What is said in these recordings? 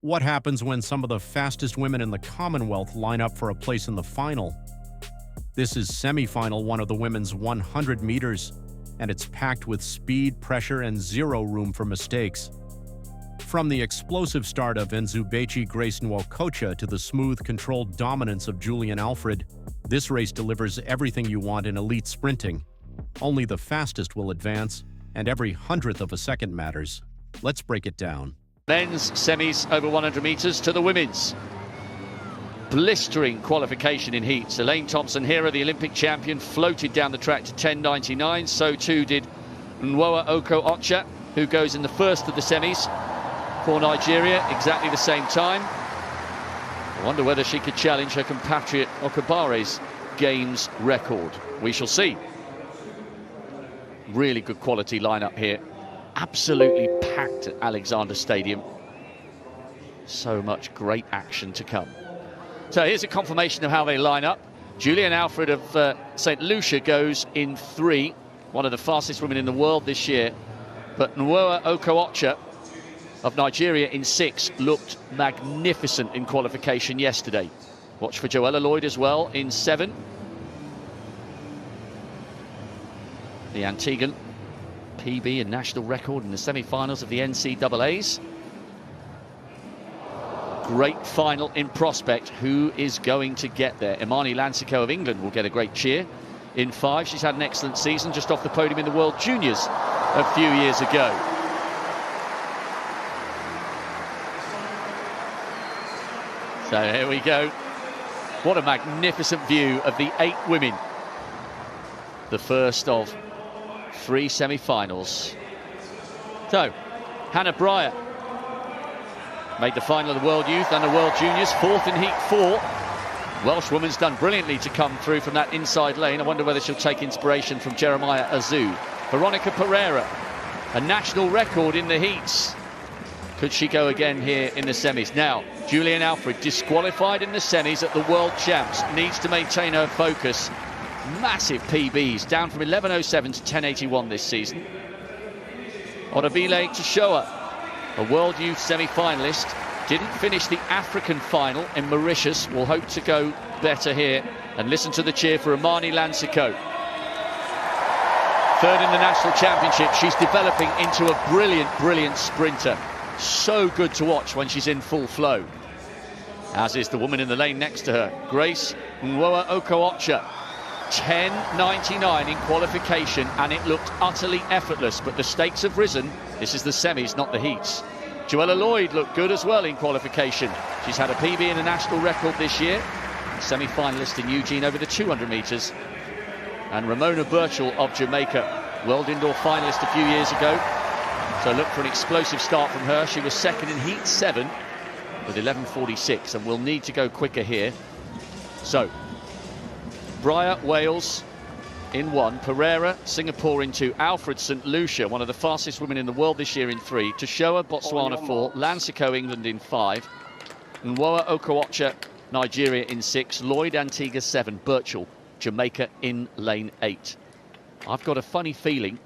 What happens when some of the fastest women in the Commonwealth line up for a place in the final? This is semi-final one of the women's 100 meters, and it's packed with speed, pressure, and zero room for mistakes. From the explosive start of Nzubechi Grace Nwokocha to the smooth, controlled dominance of Julien Alfred, this race delivers everything you want in elite sprinting. Only the fastest will advance, and every hundredth of a second matters. Let's break it down. Men's semis over 100 metres to the women's. Blistering qualification in heats. Elaine Thompson-Herah, the Olympic champion, floated down the track to 10.99. So too did Nwokocha, who goes in the first of the semis for Nigeria, exactly the same time. I wonder whether she could challenge her compatriot Okabare's Games record. We shall see. Really good quality lineup here. Absolutely packed at Alexander Stadium. So much great action to come. So here's a confirmation of how they line up. Julien Alfred of St. Lucia goes in 3, one of the fastest women in the world this year. But Nwokocha of Nigeria in 6 looked magnificent in qualification yesterday. Watch for Joella Lloyd as well in 7. The Antiguan PB and national record in the semi-finals of the NCAAs. Great final in prospect. Who is going to get there? Imani Lansiquot of England will get a great cheer in 5. She's had an excellent season, just off the podium in the World Juniors a few years ago. So here we go. What a magnificent view of the 8 women. The first of 3 semi-finals. So, Hannah Breyer made the final of the World Youth and the World Juniors, 4th in Heat 4. Welsh woman's done brilliantly to come through from that inside lane. I wonder whether she'll take inspiration from Jeremiah Azu. Veronica Pereira, a national record in the heats. Could she go again here in the semis? Now, Julien Alfred, disqualified in the semis at the World Champs, needs to maintain her focus. Massive PBs, down from 11.07 to 10.81 this season. Odabile Toshoa, a World Youth semi-finalist, didn't finish the African final in Mauritius. Will hope to go better here. And listen to the cheer for Imani Lansiquot. 3rd in the national championship. She's developing into a brilliant, brilliant sprinter. So good to watch when she's in full flow. As is the woman in the lane next to her, Grace Nwokocha. 10.99 in qualification, and it looked utterly effortless, but the stakes have risen. This is the semis, not the heats. Joella Lloyd looked good as well in qualification. She's had a PB and a national record this year. Semi-finalist in Eugene over the 200 metres. And Ramona Birchall of Jamaica, world indoor finalist a few years ago. So look for an explosive start from her. She was 2nd in Heat 7 with 11.46, and will need to go quicker here. So, Breyer, Wales in 1, Pereira, Singapore in 2, Alfred, St. Lucia, one of the fastest women in the world this year in 3, Toshoa, Botswana 4, Lansiquot, England in 5, Nwokocha, Nigeria in 6, Lloyd, Antigua 7, Birchall, Jamaica in lane 8. I've got a funny feeling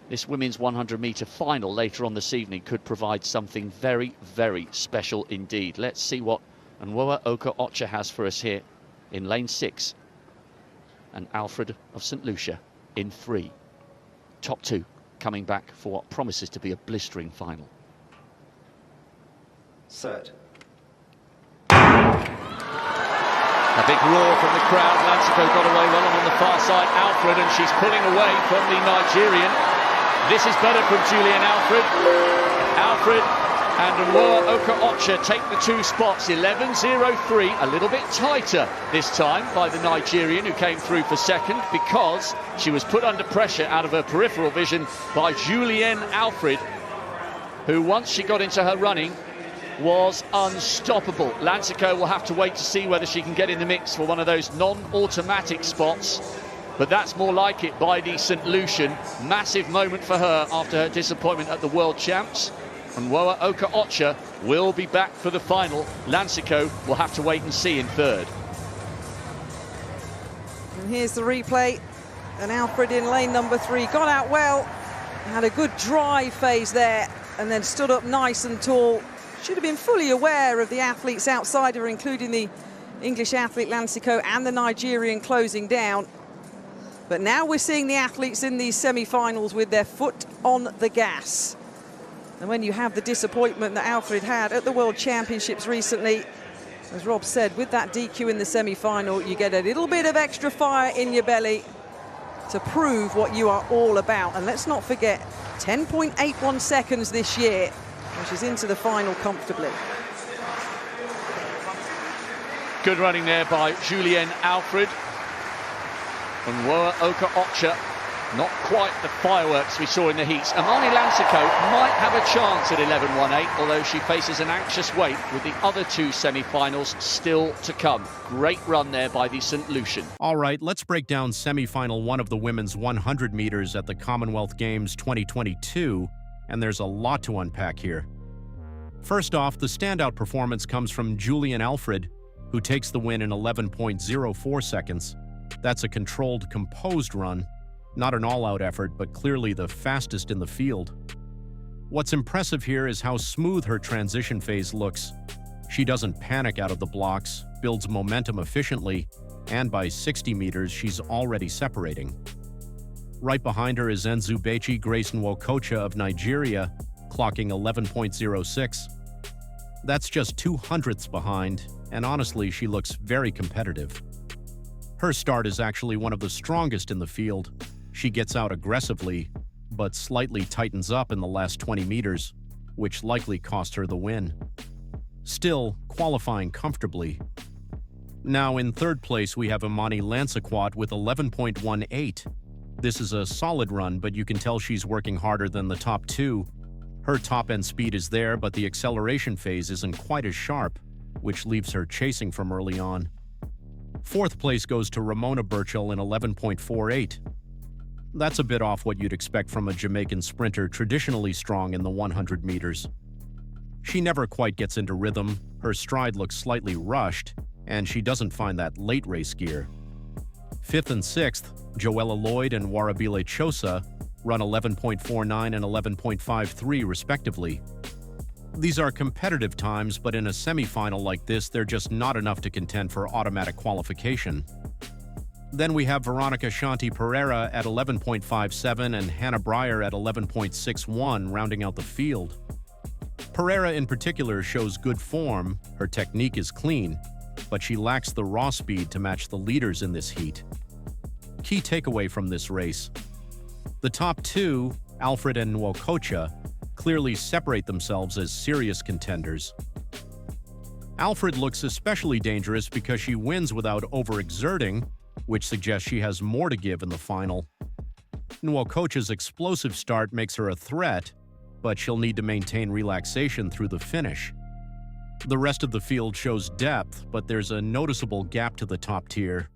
this women's 100-metre final later on this evening could provide something very, very special indeed. Let's see what Nwokocha has for us here in lane 6. And Alfred of St. Lucia in 3. Top 2 coming back for what promises to be a blistering final. Third. A big roar from the crowd. Lansiquot got away well, and on the far side, Alfred, and she's pulling away from the Nigerian. This is better from Julien Alfred. Alfred and Nwokocha take the 2 spots, 11.03, a little bit tighter this time by the Nigerian, who came through for 2nd because she was put under pressure out of her peripheral vision by Julien Alfred, who once she got into her running was unstoppable. Lansiquot will have to wait to see whether she can get in the mix for one of those non-automatic spots, but that's more like it by the St. Lucian. Massive moment for her after her disappointment at the World Champs. And Nwokocha will be back for the final. Lansiquot will have to wait and see in 3rd. And here's the replay. And Alfred in lane number 3 got out well, had a good drive phase there, and then stood up nice and tall Should have been fully aware of the athletes outside her, including the English athlete Lansiquot and the Nigerian closing down. But now we're seeing the athletes in these semi-finals with their foot on the gas. And when you have the disappointment that Alfred had at the World Championships recently, as Rob said, with that DQ in the semi-final, you get a little bit of extra fire in your belly to prove what you are all about. And let's not forget, 10.81 seconds this year, and she's into the final comfortably. Good running there by Julien Alfred. And Nwokocha, not quite the fireworks we saw in the heats. Imani Lansiquot might have a chance at 11.18, although she faces an anxious wait with the other two semi-finals still to come. Great run there by the St. Lucian. All right, let's break down semi-final 1 of the women's 100 meters at the Commonwealth Games 2022, and there's a lot to unpack here. First off, the standout performance comes from Julien Alfred, who takes the win in 11.04 seconds. That's a controlled, composed run, not an all-out effort, but clearly the fastest in the field. What's impressive here is how smooth her transition phase looks. She doesn't panic out of the blocks, builds momentum efficiently, and by 60 meters, she's already separating. Right behind her is Nzubechi Grace Nwokocha of Nigeria, clocking 11.06. That's just 0.02 behind, and honestly, she looks very competitive. Her start is actually one of the strongest in the field. She gets out aggressively, but slightly tightens up in the last 20 meters, which likely cost her the win. Still, qualifying comfortably. Now in third place, we have Imani Lansiquot with 11.18. This is a solid run, but you can tell she's working harder than the top two. Her top-end speed is there, but the acceleration phase isn't quite as sharp, which leaves her chasing from early on. Fourth place goes to Ramona Burchell in 11.48. That's a bit off what you'd expect from a Jamaican sprinter traditionally strong in the 100 meters. She never quite gets into rhythm, her stride looks slightly rushed, and she doesn't find that late race gear. Fifth and sixth, Joella Lloyd and Warabile Chosa run 11.49 and 11.53 respectively. These are competitive times, but in a semi-final like this, they're just not enough to contend for automatic qualification. Then we have Veronica Shanti Pereira at 11.57 and Hannah Breyer at 11.61, rounding out the field. Pereira in particular shows good form, her technique is clean, but she lacks the raw speed to match the leaders in this heat. Key takeaway from this race: the top two, Alfred and Nwokocha, clearly separate themselves as serious contenders. Alfred looks especially dangerous because she wins without overexerting, which suggests she has more to give in the final. Nwokocha's explosive start makes her a threat, but she'll need to maintain relaxation through the finish. The rest of the field shows depth, but there's a noticeable gap to the top tier.